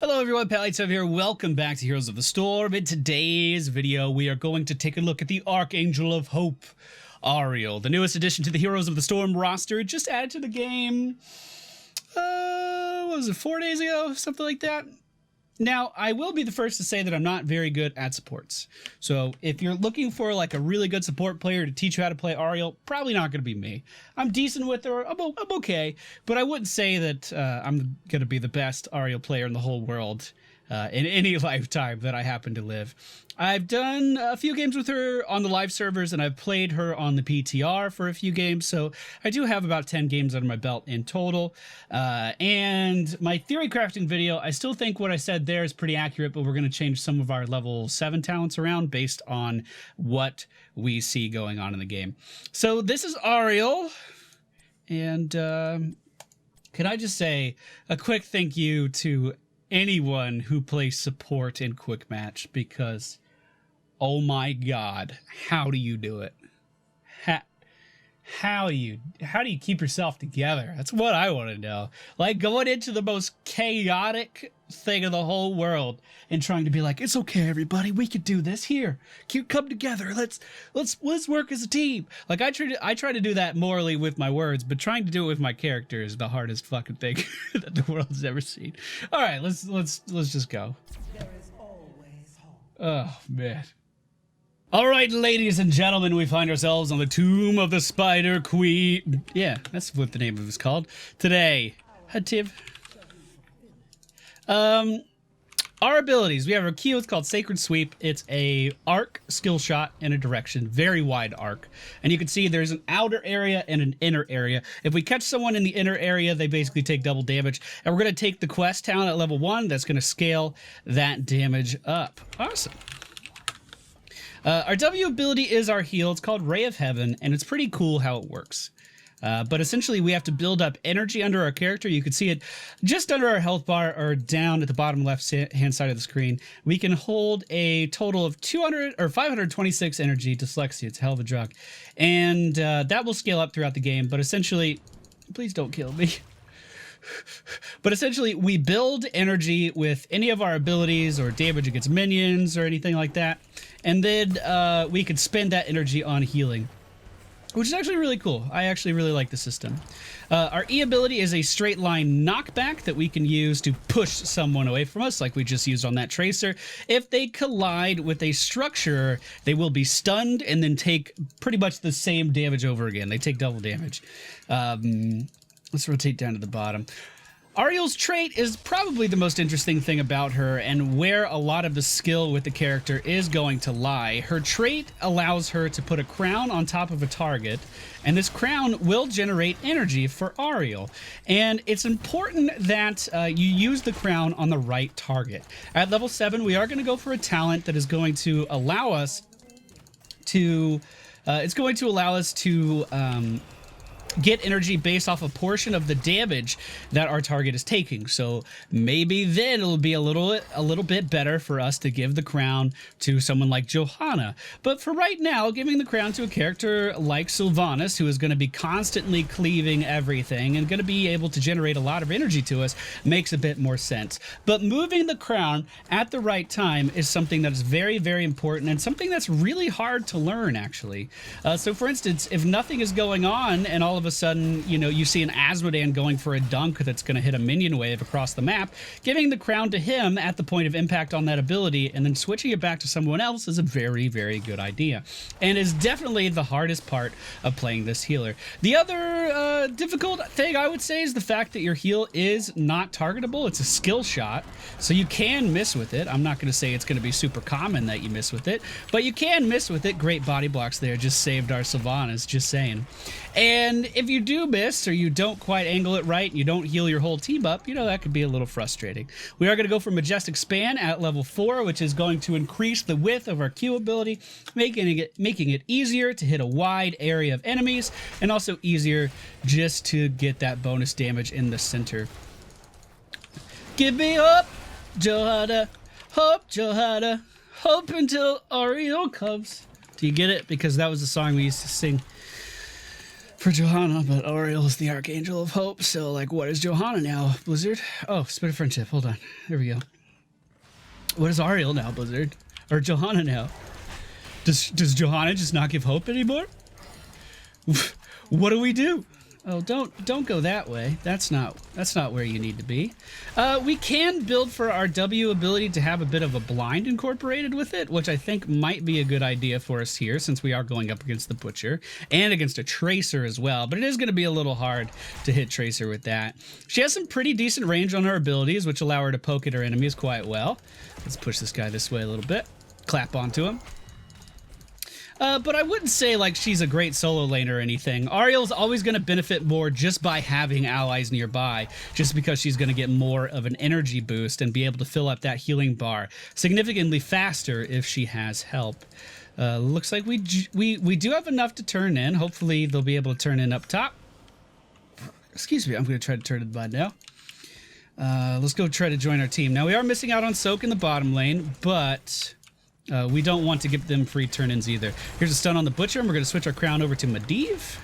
Hello everyone, Palites here. Welcome back to Heroes of the Storm. In today's video, we are going to take a look at the Archangel of Hope, Auriel, the newest addition to the Heroes of the Storm roster, just added to the game, what was it, 4 days ago? Something like that. Now, I will be the first to say that I'm not very good at supports. So if you're looking for like a really good support player to teach you how to play Auriel, probably not going to be me. I'm decent with her, I'm okay, but I wouldn't say that I'm going to be the best Auriel player in the whole world in any lifetime that I happen to live. I've done a few games with her on the live servers, and I've played her on the PTR for a few games, so I do have about 10 games under my belt in total. And my theory crafting video, I still think what I said there is pretty accurate, but we're going to change some of our level 7 talents around based on what we see going on in the game. So this is Auriel, and can I just say a quick thank you to anyone who plays support in Quick Match, because oh my god, how do you do it? How do you keep yourself together? That's what I want to know. Like, going into the most chaotic thing of the whole world and trying to be like, it's okay, everybody, we could do this. Here, come together. Let's work as a team. Like, I try to do that morally with my words, but trying to do it with my character is the hardest fucking thing that the world's ever seen. All right, let's just go. There is always hope. Oh man. All right, ladies and gentlemen, we find ourselves on the Tomb of the Spider Queen. Yeah, that's what the name of it is called. Today, HoTs. Our abilities. We have our Q. It's called Sacred Sweep. It's a arc skill shot in a direction, very wide arc. And you can see there's an outer area and an inner area. If we catch someone in the inner area, they basically take double damage. And we're going to take the quest talent at level 1. That's going to scale that damage up. Awesome. Our W ability is our heal. It's called Ray of Heaven, and it's pretty cool how it works. But essentially, we have to build up energy under our character. You can see it just under our health bar or down at the bottom left-hand side of the screen. We can hold a total of 526 energy. Dyslexia, it's a hell of a drug. And that will scale up throughout the game, but essentially... Please don't kill me. But essentially, we build energy with any of our abilities or damage against minions or anything like that. And then we can spend that energy on healing, which is actually really cool. I actually really like the system. Our E ability is a straight line knockback that we can use to push someone away from us, like we just used on that tracer. If they collide with a structure, they will be stunned and then take pretty much the same damage over again. They take double damage. Let's rotate down to the bottom. Auriel's trait is probably the most interesting thing about her, and where a lot of the skill with the character is going to lie. Her trait allows her to put a crown on top of a target, and this crown will generate energy for Auriel. And it's important that you use the crown on the right target. At level 7, we are going to go for a talent that is going to allow us to... get energy based off a portion of the damage that our target is taking. So maybe then it'll be a little bit better for us to give the crown to someone like Johanna. But for right now, giving the crown to a character like Sylvanas, who is going to be constantly cleaving everything and going to be able to generate a lot of energy to us, makes a bit more sense. But moving the crown at the right time is something that is very, very important, and something that's really hard to learn, actually. So for instance, if nothing is going on and all of a sudden, you know, you see an Asmodan going for a dunk that's going to hit a minion wave across the map, giving the crown to him at the point of impact on that ability and then switching it back to someone else is a very, very good idea, and is definitely the hardest part of playing this healer. The other difficult thing I would say is the fact that your heal is not targetable. It's a skill shot, so you can miss with it. I'm not going to say it's going to be super common that you miss with it, but you can miss with it. Great body blocks there. Just saved our Sylvanas, just saying. And if you do miss or you don't quite angle it right and you don't heal your whole team up, you know, that could be a little frustrating. We are going to go for Majestic Span at level 4, which is going to increase the width of our Q ability, making it easier to hit a wide area of enemies, and also easier just to get that bonus damage in the center. Give me hope, Johanna. Hope, Johanna. Hope until Auriel comes. Do you get it? Because that was the song we used to sing for Johanna, but Auriel is the Archangel of Hope. So, like, what is Johanna now, Blizzard? Oh, Spirit of Friendship. Hold on. There we go. What is Auriel now, Blizzard? Or Johanna now? Does Johanna just not give hope anymore? What do we do? Oh, don't go that way. That's not where you need to be. We can build for our W ability to have a bit of a blind incorporated with it, which I think might be a good idea for us here, since we are going up against the Butcher and against a Tracer as well. But it is going to be a little hard to hit Tracer with that. She has some pretty decent range on her abilities, which allow her to poke at her enemies quite well. Let's push this guy this way a little bit. Clap onto him. But I wouldn't say like she's a great solo laner or anything. Auriel's always going to benefit more just by having allies nearby, just because she's going to get more of an energy boost and be able to fill up that healing bar significantly faster if she has help. Looks like we do have enough to turn in. Hopefully they'll be able to turn in up top. Excuse me, I'm going to try to turn it by now. Let's go try to join our team. Now we are missing out on Soak in the bottom lane, but we don't want to give them free turn-ins either. Here's a stun on the Butcher, and we're going to switch our crown over to Medivh.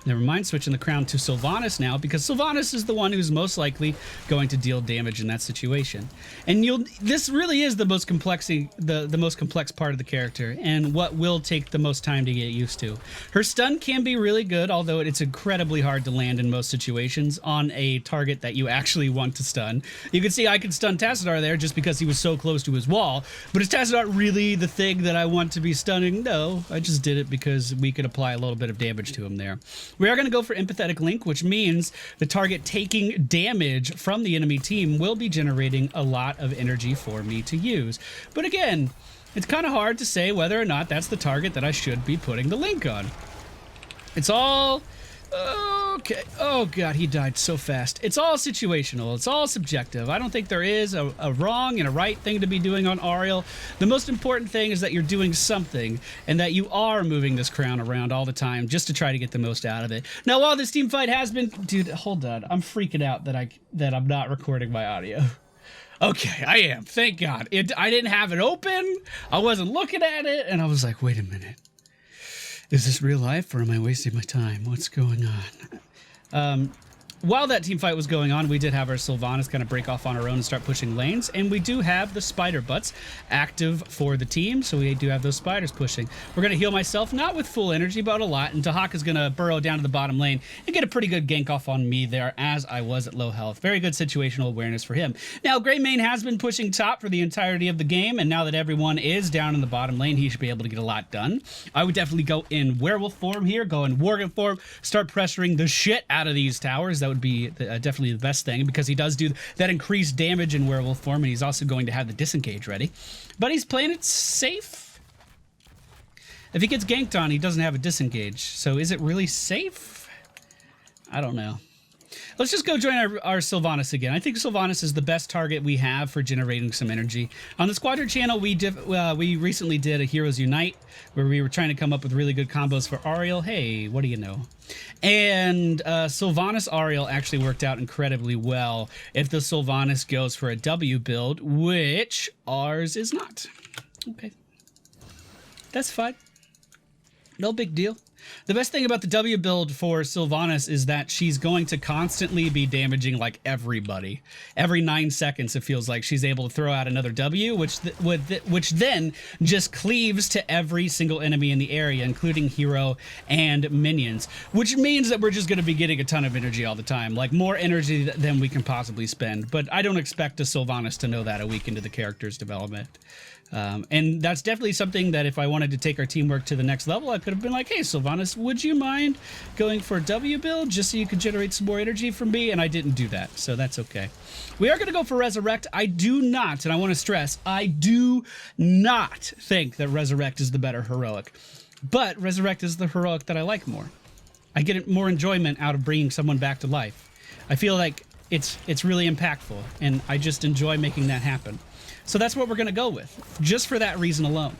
Never mind, switching the crown to Sylvanas now, because Sylvanas is the one who's most likely going to deal damage in that situation. And this really is the most complex part of the character, and what will take the most time to get used to. Her stun can be really good, although it's incredibly hard to land in most situations on a target that you actually want to stun. You can see I could stun Tassadar there just because he was so close to his wall, but is Tassadar really the thing that I want to be stunning? No, I just did it because we could apply a little bit of damage to him there. We are going to go for Empathetic Link, which means the target taking damage from the enemy team will be generating a lot of energy for me to use. But again, it's kind of hard to say whether or not that's the target that I should be putting the link on. It's all... Okay. Oh, God, he died so fast. It's all situational. It's all subjective. I don't think there is a wrong and a right thing to be doing on Auriel. The most important thing is that you're doing something and that you are moving this crown around all the time just to try to get the most out of it. Now, while this team fight has been... Dude, hold on. I'm freaking out that I'm not recording my audio. Okay, I am. Thank God. I didn't have it open. I wasn't looking at it, and I was like, wait a minute. Is this real life or am I wasting my time? What's going on? While that team fight was going on, we did have our Sylvanas kind of break off on her own and start pushing lanes, and we do have the spider butts active for the team, so we do have those spiders pushing. We're going to heal myself, not with full energy, but a lot, and Tahak is going to burrow down to the bottom lane and get a pretty good gank off on me there as I was at low health. Very good situational awareness for him. Now, Greymane has been pushing top for the entirety of the game, and now that everyone is down in the bottom lane, he should be able to get a lot done. I would definitely go in werewolf form here, go in Worgen form, start pressuring the shit out of these towers. That would be definitely the best thing, because he does do that increased damage in werewolf form, and he's also going to have the disengage ready. But he's playing it safe. If he gets ganked on, he doesn't have a disengage. So is it really safe? I don't know. Let's just go join our Sylvanas again. I think Sylvanas is the best target we have for generating some energy. On the Squadron channel, we recently did a Heroes Unite, where we were trying to come up with really good combos for Auriel. Hey, what do you know? And Sylvanas Auriel actually worked out incredibly well if the Sylvanas goes for a W build, which ours is not. Okay. That's fine. No big deal. The best thing about the W build for Sylvanas is that she's going to constantly be damaging like everybody. Every 9 seconds, it feels like she's able to throw out another W, which then just cleaves to every single enemy in the area, including hero and minions, which means that we're just going to be getting a ton of energy all the time, like more energy than we can possibly spend. But I don't expect a Sylvanas to know that a week into the character's development. And that's definitely something that if I wanted to take our teamwork to the next level, I could have been like, hey, Sylvanas, would you mind going for a W build just so you could generate some more energy from me? And I didn't do that, so that's okay. We are going to go for Resurrect. I do not, and I want to stress, I do not think that Resurrect is the better heroic. But Resurrect is the heroic that I like more. I get more enjoyment out of bringing someone back to life. I feel like it's really impactful, and I just enjoy making that happen. So that's what we're going to go with, just for that reason alone.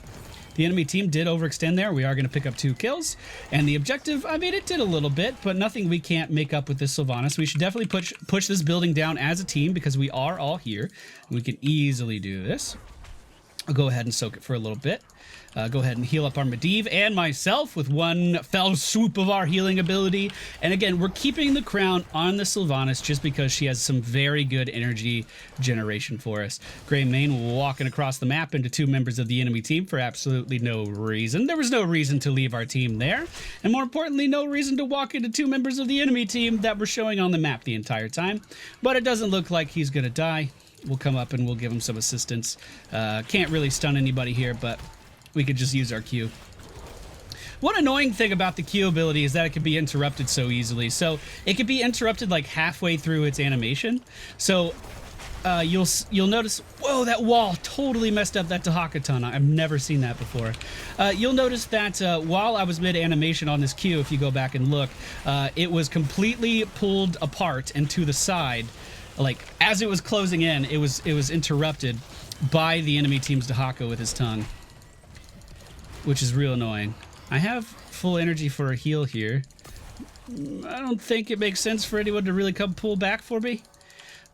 The enemy team did overextend there. We are going to pick up 2 kills. And the objective, I mean, it did a little bit, but nothing we can't make up with this Sylvanas. We should definitely push this building down as a team, because we are all here. We can easily do this. I'll go ahead and soak it for a little bit. Go ahead and heal up our Medivh and myself with one fell swoop of our healing ability. And again, we're keeping the crown on the Sylvanas just because she has some very good energy generation for us. Greymane walking across the map into 2 members of the enemy team for absolutely no reason. There was no reason to leave our team there. And more importantly, no reason to walk into 2 members of the enemy team that were showing on the map the entire time. But it doesn't look like he's going to die. We'll come up and we'll give him some assistance. Can't really stun anybody here, but we could just use our Q. One annoying thing about the Q ability is that it can be interrupted so easily. So it could be interrupted like halfway through its animation. So you'll notice, whoa, that wall totally messed up that Dahaka ton. I've never seen that before. You'll notice that while I was mid-animation on this Q, if you go back and look, it was completely pulled apart and to the side. Like, as it was closing in, it was interrupted by the enemy team's Dahaka with his tongue, which is real annoying. I have full energy for a heal here. I don't think it makes sense for anyone to really come pull back for me,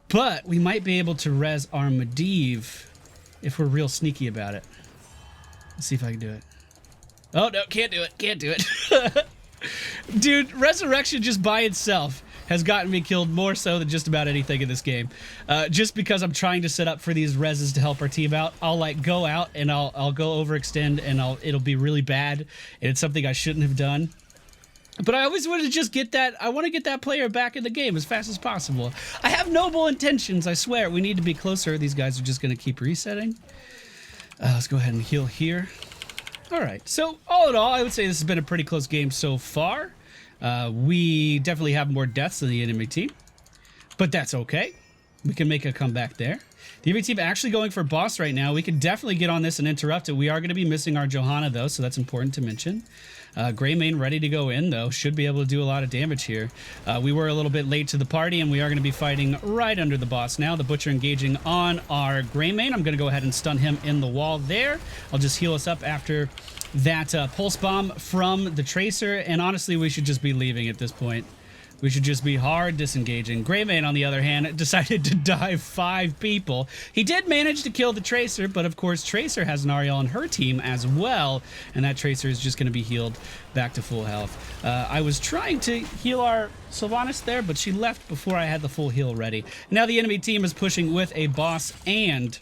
but we might be able to res our Medivh if we're real sneaky about it. Let's see if I can do it. Oh, no, can't do it. Can't do it. Dude, Resurrection just by itself has gotten me killed more so than just about anything in this game. Just because I'm trying to set up for these reses to help our team out, I'll like go out and I'll go overextend and it'll be really bad, and it's something I shouldn't have done. But I always want to just get that, I want to get that player back in the game as fast as possible. I have noble intentions, I swear. We need to be closer. These guys are just going to keep resetting. Let's go ahead and heal here. All right, so all in all, I would say this has been a pretty close game so far. We definitely have more deaths than the enemy team, but that's okay. We can make a comeback there. The enemy team actually going for boss right now. We can definitely get on this and interrupt it. We are going to be missing our Johanna, though, so that's important to mention. Greymane ready to go in, though. Should be able to do a lot of damage here. We were a little bit late to the party, and we are going to be fighting right under the boss now. The Butcher engaging on our Greymane. I'm going to go ahead and stun him in the wall there. I'll just heal us up after that pulse bomb from the Tracer, and honestly, we should just be leaving at this point. We should just be hard disengaging. Greymane, on the other hand, decided to dive 5 people. He did manage to kill the Tracer, but of course, Tracer has an Auriel on her team as well, and that Tracer is just going to be healed back to full health. I was trying to heal our Sylvanas there, but she left before I had the full heal ready. Now the enemy team is pushing with a boss and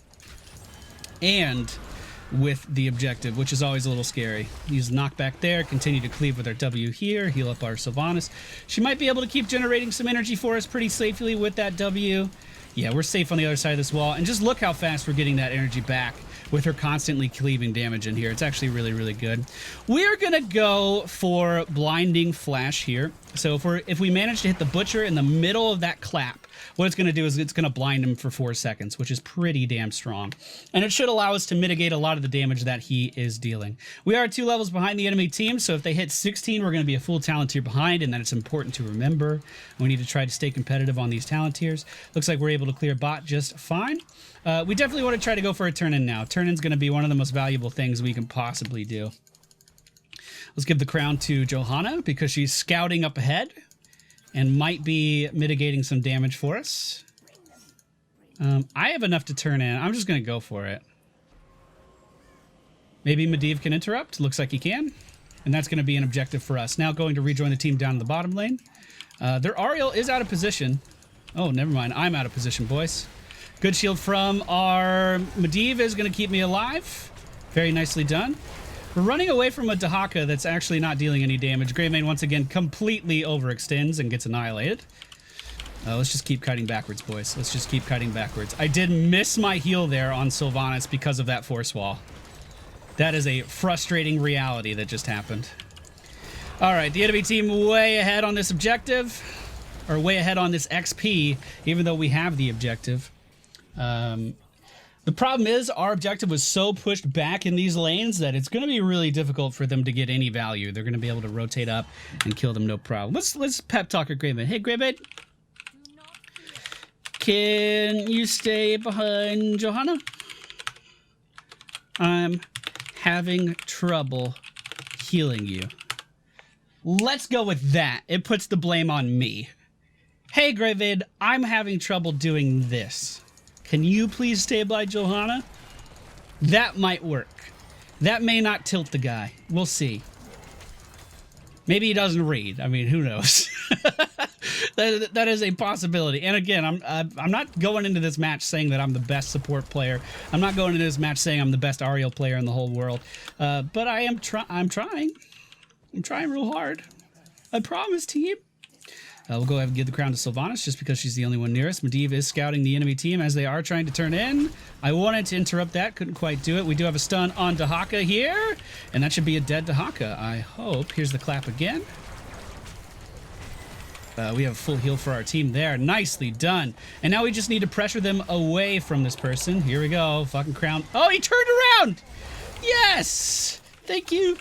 with the objective, which is always a little scary. Use knockback there, continue to cleave with our W here, heal up our Sylvanas. She might be able to keep generating some energy for us pretty safely with that W. Yeah, we're safe on the other side of this wall, and just look how fast we're getting that energy back with her constantly cleaving damage in here. It's actually really, really good. We're gonna go for Blinding Flash here. So if we manage to hit the Butcher in the middle of that clap, what it's gonna do is it's gonna blind him for 4 seconds, which is pretty damn strong. And it should allow us to mitigate a lot of the damage that he is dealing. We are 2 levels behind the enemy team, so if they hit 16, we're gonna be a full talent tier behind, and then it's important to remember. We need to try to stay competitive on these talent tiers. Looks like we're able to clear bot just fine. We definitely want to try to go for a turn-in now. Turn-in's going to be one of the most valuable things we can possibly do. Let's give the crown to Johanna because she's scouting up ahead and might be mitigating some damage for us. I have enough to turn in. I'm just going to go for it. Maybe Medivh can interrupt. Looks like he can. And that's going to be an objective for us. Now going to rejoin the team down in the bottom lane. Their Auriel is out of position. Oh, never mind. I'm out of position, boys. Good shield from our Medivh is going to keep me alive. Very nicely done. We're running away from a Dahaka that's actually not dealing any damage. Greymane once again completely overextends and gets annihilated. Let's just keep kiting backwards, boys. Let's just keep kiting backwards. I did miss my heal there on Sylvanas because of that force wall. That is a frustrating reality that just happened. All right, the enemy team way ahead on this objective, or way ahead on this XP, even though we have the objective. The problem is our objective was so pushed back in these lanes that it's going to be really difficult for them to get any value. They're going to be able to rotate up and kill them no problem. Let's pep talk at Greymane. Hey, Greymane, can you stay behind Johanna? I'm having trouble healing you. Let's go with that. It puts the blame on me. Hey, Greymane, I'm having trouble doing this. Can you please stay by Johanna? That might work. That may not tilt the guy. We'll see. Maybe he doesn't read. I mean, who knows? that is a possibility. And again, I'm not going into this match saying that I'm the best support player. I'm not going into this match saying I'm the best Auriel player in the whole world. But I'm trying. I'm trying real hard. I promise, team. We'll go ahead and give the crown to Sylvanas just because she's the only one nearest. Medivh is scouting the enemy team as they are trying to turn in. I wanted to interrupt that, couldn't quite do it. We do have a stun on Dahaka here, and that should be a dead Dahaka, I hope. Here's the clap again. We have a full heal for our team there. Nicely done. And now we just need to pressure them away from this person. Here we go. Fucking crown. Oh, he turned around! Yes! Thank you.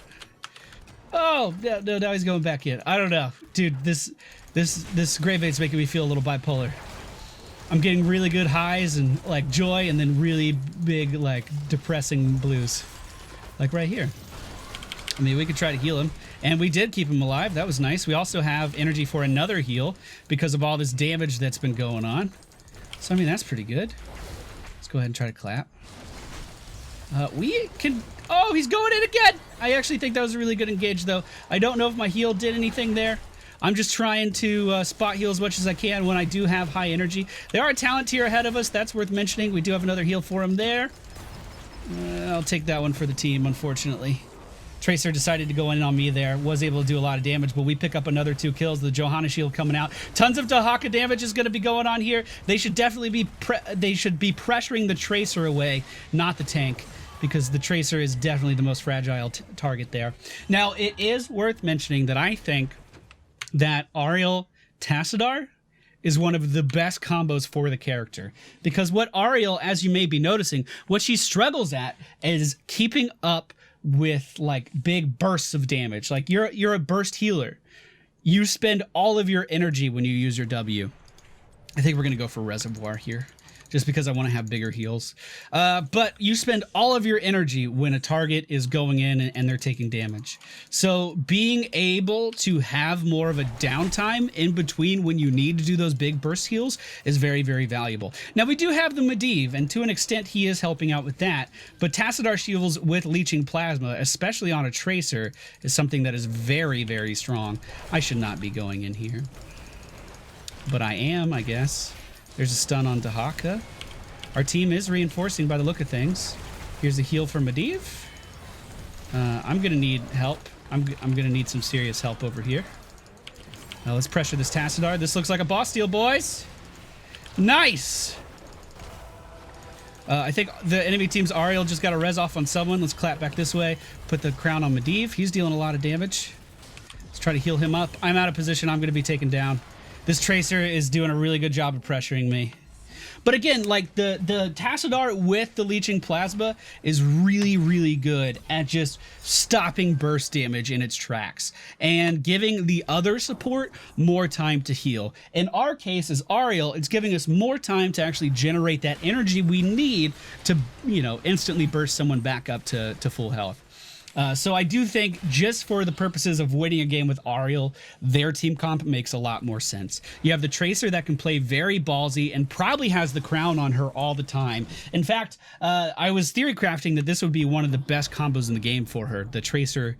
Oh, no, now he's going back in. I don't know. Dude, this Grave 8's making me feel a little bipolar. I'm getting really good highs and like joy, and then really big like depressing blues. Like right here. I mean, we could try to heal him, and we did keep him alive. That was nice. We also have energy for another heal because of all this damage that's been going on. So, I mean, that's pretty good. Let's go ahead and try to clap. We can... Oh, he's going in again! I actually think that was a really good engage, though. I don't know if my heal did anything there. I'm just trying to spot heal as much as I can when I do have high energy. There are a talent tier ahead of us. That's worth mentioning. We do have another heal for him there. I'll take that one for the team, unfortunately. Tracer decided to go in on me there. Was able to do a lot of damage, but we pick up another 2 kills. The Johanna shield coming out. Tons of Dahaka damage is going to be going on here. They should definitely be pressuring the Tracer away, not the tank, because the Tracer is definitely the most fragile target there. Now, it is worth mentioning that I think that Auriel Tassadar is one of the best combos for the character, because what Auriel, as you may be noticing, what she struggles at is keeping up with like big bursts of damage. Like you're a burst healer. You spend all of your energy when you use your W. I think we're gonna go for Reservoir here, just because I want to have bigger heals. But you spend all of your energy when a target is going in and they're taking damage. So being able to have more of a downtime in between when you need to do those big burst heals is very, very valuable. Now we do have the Medivh, and to an extent he is helping out with that, but Tassadar shields with Leeching Plasma, especially on a Tracer, is something that is very, very strong. I should not be going in here, but I am, I guess. There's a stun on Dahaka. Our team is reinforcing by the look of things. Here's a heal for Medivh. I'm gonna need help. I'm gonna need some serious help over here. Now let's pressure this Tassadar. This looks like a boss steal, boys. Nice! I think the enemy team's Auriel just got a res off on someone. Let's clap back this way. Put the crown on Medivh. He's dealing a lot of damage. Let's try to heal him up. I'm out of position. I'm gonna be taken down. This Tracer is doing a really good job of pressuring me. But again, like the Tassadar with the Leeching Plasma is really, really good at just stopping burst damage in its tracks and giving the other support more time to heal. In our case, as Auriel, it's giving us more time to actually generate that energy we need to, you know, instantly burst someone back up to full health. So I do think, just for the purposes of winning a game with Auriel, their team comp makes a lot more sense. You have the Tracer that can play very ballsy and probably has the crown on her all the time. In fact, I was theory crafting that this would be one of the best combos in the game for her, the Tracer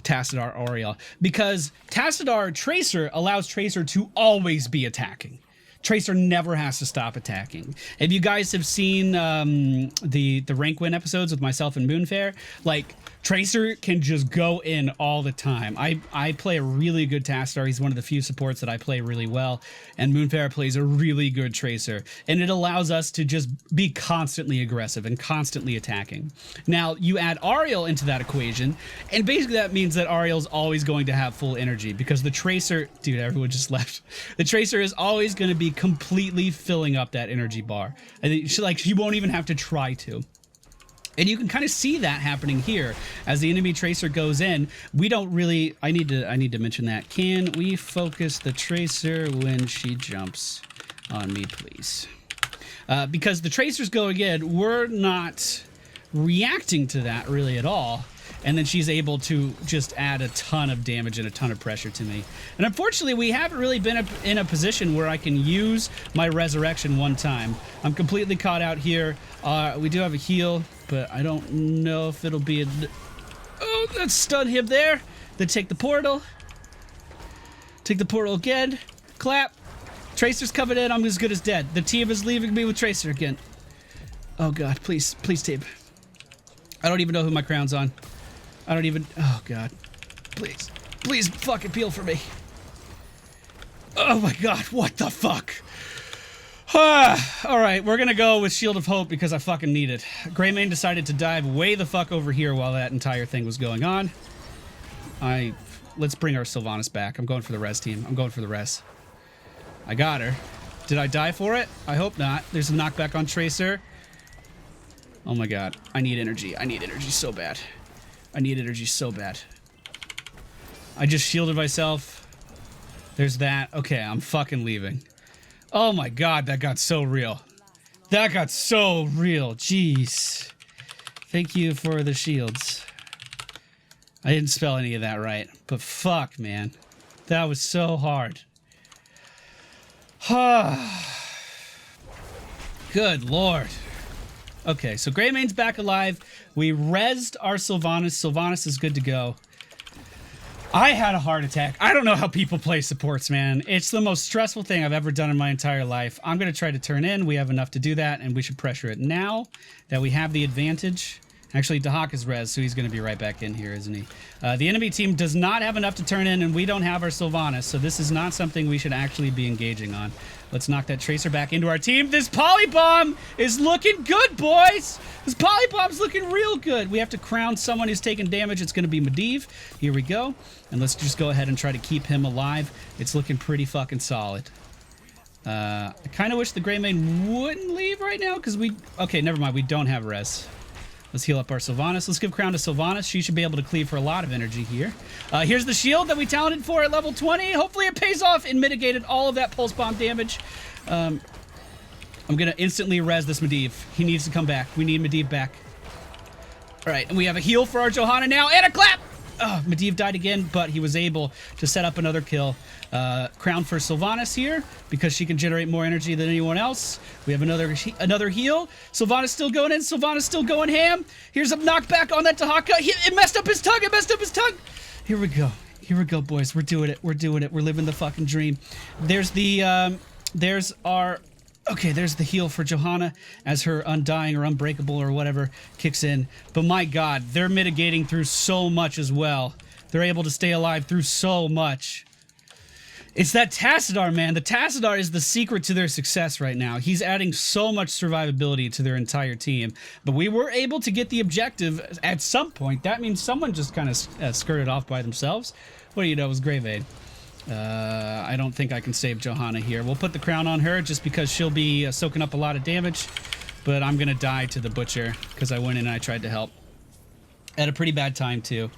Tassadar Auriel, because Tassadar Tracer allows Tracer to always be attacking. Tracer never has to stop attacking. If you guys have seen the rank win episodes with myself and Moonfair, like, Tracer can just go in all the time. I play a really good Tassadar. He's one of the few supports that I play really well, and Moonfair plays a really good Tracer, and it allows us to just be constantly aggressive and constantly attacking. Now, you add Auriel into that equation, and basically that means that Auriel's always going to have full energy, because the Tracer... Dude, everyone just left. The Tracer is always going to be completely filling up that energy bar. I think she won't even have to try to. And you can kind of see that happening here as the enemy Tracer goes in. We don't really... I need to mention that. Can we focus the Tracer when she jumps on me, please? Because the Tracer's going in, we're not reacting to that really at all. and then she's able to just add a ton of damage and a ton of pressure to me. And unfortunately, we haven't really been in a position where I can use my resurrection one time. I'm completely caught out here. We do have a heal, but I don't know if it'll be a... Oh, let's stun him there. Then take the portal. Take the portal again. Clap. Tracer's coming in. I'm as good as dead. The team is leaving me with Tracer again. Oh god, please, please team. I don't even know who my crown's on. I don't even... Oh god. Please. Please fucking peel for me. Oh my god, what the fuck? Alright, we're gonna go with Shield of Hope because I fucking need it. Greymane decided to dive way the fuck over here while that entire thing was going on. Let's bring our Sylvanas back. I'm going for the res team. I'm going for the res. I got her. Did I die for it? I hope not. There's a knockback on Tracer. Oh my god. I need energy. I need energy so bad. I need energy so bad. I just shielded myself. There's that. Okay, I'm fucking leaving. Oh my god, that got so real. That got so real. Jeez. Thank you for the shields. I didn't spell any of that right, but fuck, man. That was so hard. Good lord. Okay, so Greymane's back alive. We rezzed our Sylvanas. Sylvanas is good to go. I had a heart attack. I don't know how people play supports, man. It's the most stressful thing I've ever done in my entire life. I'm going to try to turn in. We have enough to do that, and we should pressure it now that we have the advantage. Actually, Dahak is res, so he's going to be right back in here, isn't he? The enemy team does not have enough to turn in, and we don't have our Sylvanas, so this is not something we should actually be engaging on. Let's knock that Tracer back into our team. This Polybomb is looking good, boys! This Polybomb's looking real good. We have to crown someone who's taking damage. It's going to be Medivh. Here we go. And let's just go ahead and try to keep him alive. It's looking pretty fucking solid. I kind of wish the Greymane wouldn't leave right now, because we... Okay, never mind. We don't have res. Let's heal up our Sylvanas. Let's give crown to Sylvanas. She should be able to cleave for a lot of energy here. Here's the shield that we talented for at level 20. Hopefully it pays off and mitigated all of that pulse bomb damage. I'm going to instantly res this Medivh. He needs to come back. We need Medivh back. All right, and we have a heal for our Johanna now, and a clap! Oh, Medivh died again, but he was able to set up another kill. Crown for Sylvanas here, because she can generate more energy than anyone else. We have another heal. Sylvanas still going in. Sylvanas still going ham. Here's a knockback on that Tahaka. It messed up his tongue. It messed up his tongue. Here we go. Here we go, boys. We're doing it. We're doing it. We're living the fucking dream. There's the, there's our... Okay, there's the heal for Johanna as her Undying or Unbreakable or whatever kicks in. But my god, they're mitigating through so much as well. They're able to stay alive through so much. It's that Tassadar, man. The Tassadar is the secret to their success right now. He's adding so much survivability to their entire team. But we were able to get the objective at some point. That means someone just kind of skirted off by themselves. What do you know, it was Greymane. I don't think I can save Johanna here. We'll put the crown on her just because she'll be soaking up a lot of damage. But I'm going to die to the Butcher because I went in and I tried to help. At a pretty bad time, too.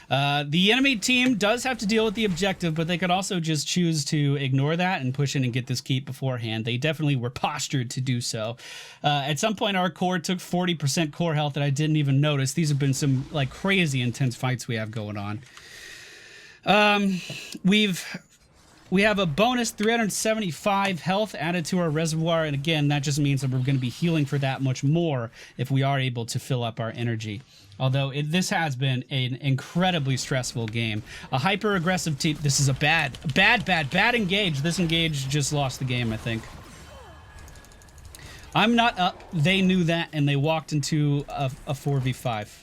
The enemy team does have to deal with the objective, but they could also just choose to ignore that and push in and get this keep beforehand. They definitely were postured to do so. At some point, our core took 40% core health that I didn't even notice. These have been some like crazy intense fights we have going on. We have a bonus 375 health added to our reservoir, and again, that just means that we're going to be healing for that much more if we are able to fill up our energy. Although this has been an incredibly stressful game. A hyper-aggressive team. This is a bad engage. This engage just lost the game, I think. I'm not up. They knew that, and they walked into a 4v5.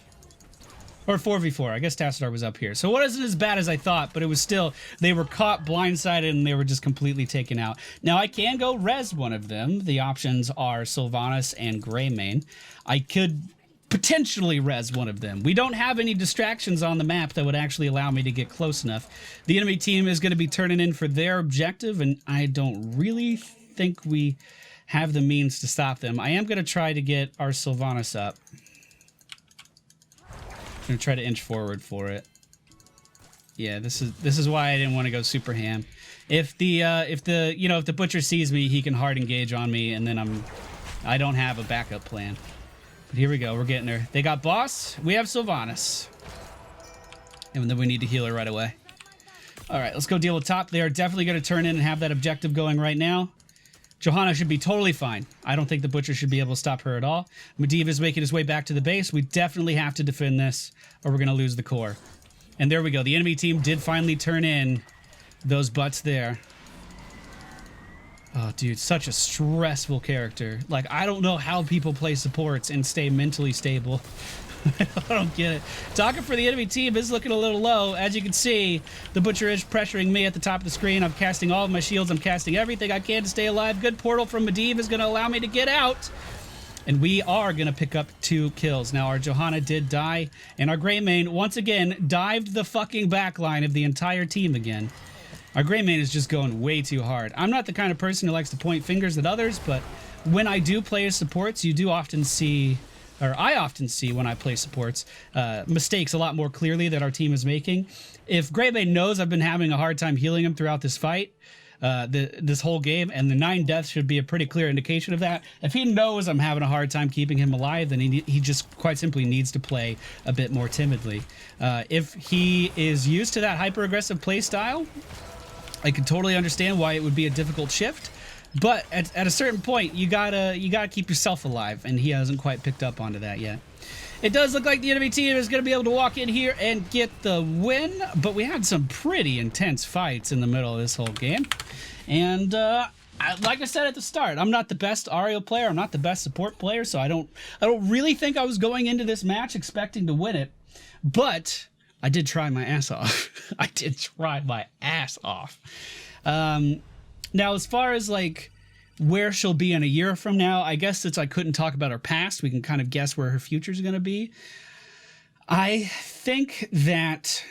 Or 4v4. I guess Tassadar was up here. So it wasn't as bad as I thought, but it was still... They were caught blindsided, and they were just completely taken out. Now, I can go res one of them. The options are Sylvanas and Greymane. I could potentially res one of them. We don't have any distractions on the map that would actually allow me to get close enough. The enemy team is going to be turning in for their objective, and I don't really think we have the means to stop them. I am going to try to get our Sylvanas up. I'm going to try to inch forward for it. Yeah, this is why I didn't want to go super ham. If the Butcher sees me, he can hard engage on me, and then I don't have a backup plan. But here we go, we're getting her. They got boss, we have Sylvanas. And then we need to heal her right away. All right, let's go deal with top. They are definitely going to turn in and have that objective going right now. Johanna should be totally fine. I don't think the Butcher should be able to stop her at all. Medivh is making his way back to the base. We definitely have to defend this or we're going to lose the core. And there we go. The enemy team did finally turn in those butts there. Oh, dude, such a stressful character. Like, I don't know how people play supports and stay mentally stable. I don't get it. Talking for the enemy team is looking a little low. As you can see, the Butcher is pressuring me at the top of the screen. I'm casting all of my shields. I'm casting everything I can to stay alive. Good portal from Medivh is going to allow me to get out. And we are going to pick up 2 kills. Now, our Johanna did die. And our Greymane, once again, dived the fucking backline of the entire team again. Our Greymane is just going way too hard. I'm not the kind of person who likes to point fingers at others, but when I do play as supports, you do often see... or I often see when I play supports, mistakes a lot more clearly that our team is making. If Greybane knows I've been having a hard time healing him throughout this fight, this whole game, and the 9 deaths should be a pretty clear indication of that. If he knows I'm having a hard time keeping him alive, then he just quite simply needs to play a bit more timidly. If he is used to that hyper-aggressive play style, I can totally understand why it would be a difficult shift. But at a certain point, you gotta keep yourself alive, and he hasn't quite picked up onto that yet. It does look like the enemy team is going to be able to walk in here and get the win, but we had some pretty intense fights in the middle of this whole game. And like I said at the start, I'm not the best Auriel player, I'm not the best support player, so I don't really think I was going into this match expecting to win it. But I did try my ass off. I did try my ass off. Now, as far as, like, where she'll be in a year from now, I guess since I couldn't talk about her past, we can kind of guess where her future is going to be. I think that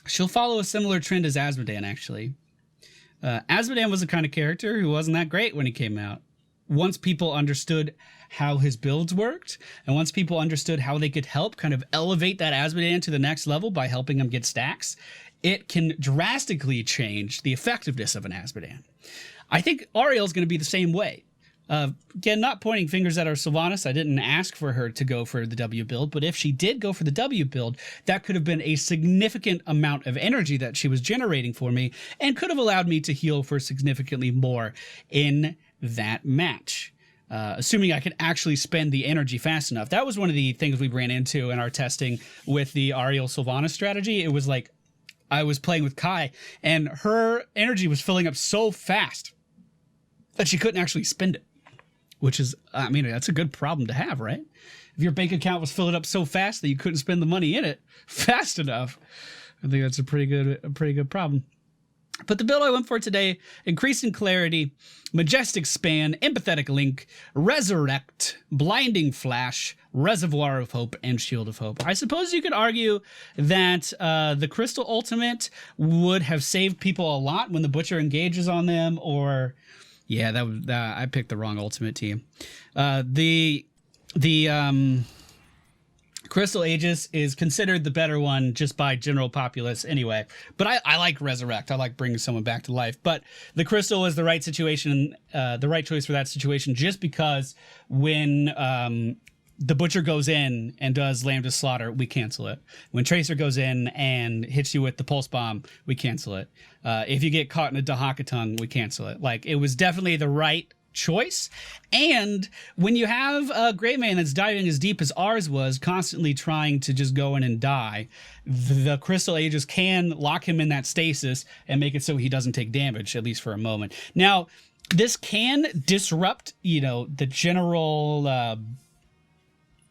she'll follow a similar trend as Azmodan, actually. Azmodan was the kind of character who wasn't that great when he came out. Once people understood how his builds worked, and once people understood how they could help kind of elevate that Azmodan to the next level by helping him get stacks, it can drastically change the effectiveness of an Azmodan. I think Auriel's going to be the same way. Again, not pointing fingers at our Sylvanas. I didn't ask for her to go for the W build, but if she did go for the W build, that could have been a significant amount of energy that she was generating for me and could have allowed me to heal for significantly more in that match. Assuming I could actually spend the energy fast enough. That was one of the things we ran into in our testing with the Auriel Sylvanas strategy. It was like, I was playing with Kai, and her energy was filling up so fast that she couldn't actually spend it. Which is, I mean, that's a good problem to have, right? If your bank account was filling up so fast that you couldn't spend the money in it fast enough, I think that's a pretty good problem. But the build I went for today: Increasing Clarity, Majestic Span, Empathetic Link, Resurrect, Blinding Flash, Reservoir of Hope, and Shield of Hope. I suppose you could argue that the Crystal Ultimate would have saved people a lot when the Butcher engages on them, or... yeah, I picked the wrong Ultimate team. The Crystal Aegis is considered the better one just by general populace anyway. But I like Resurrect. I like bringing someone back to life. But the Crystal is the right situation, the right choice for that situation, just because when the Butcher goes in and does Lambda Slaughter, we cancel it. When Tracer goes in and hits you with the Pulse Bomb, we cancel it. If you get caught in a Dahakatung, we cancel it. Like, it was definitely the right choice. And when you have a Greymane that's diving as deep as ours was, constantly trying to just go in and die, the Crystal Aegis can lock him in that stasis and make it so he doesn't take damage, at least for a moment. Now, this can disrupt, the general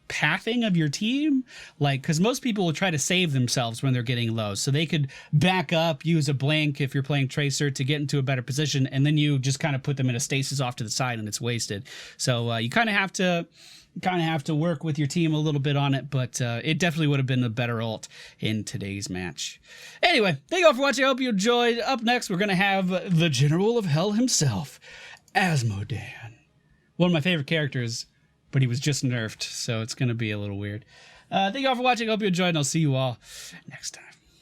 pathing of your team, like, because most people will try to save themselves when they're getting low, so they could back up, use a blink if you're playing Tracer to get into a better position, and then you just kind of put them in a stasis off to the side and it's wasted. So you kind of have to work with your team a little bit on it, but it definitely would have been the better ult in today's match. Anyway, thank you all for watching. I hope you enjoyed. Up next, we're gonna have the General of Hell himself, Azmodan, one of my favorite characters, but he was just nerfed, so it's going to be a little weird. Thank you all for watching. I hope you enjoyed, and I'll see you all next time.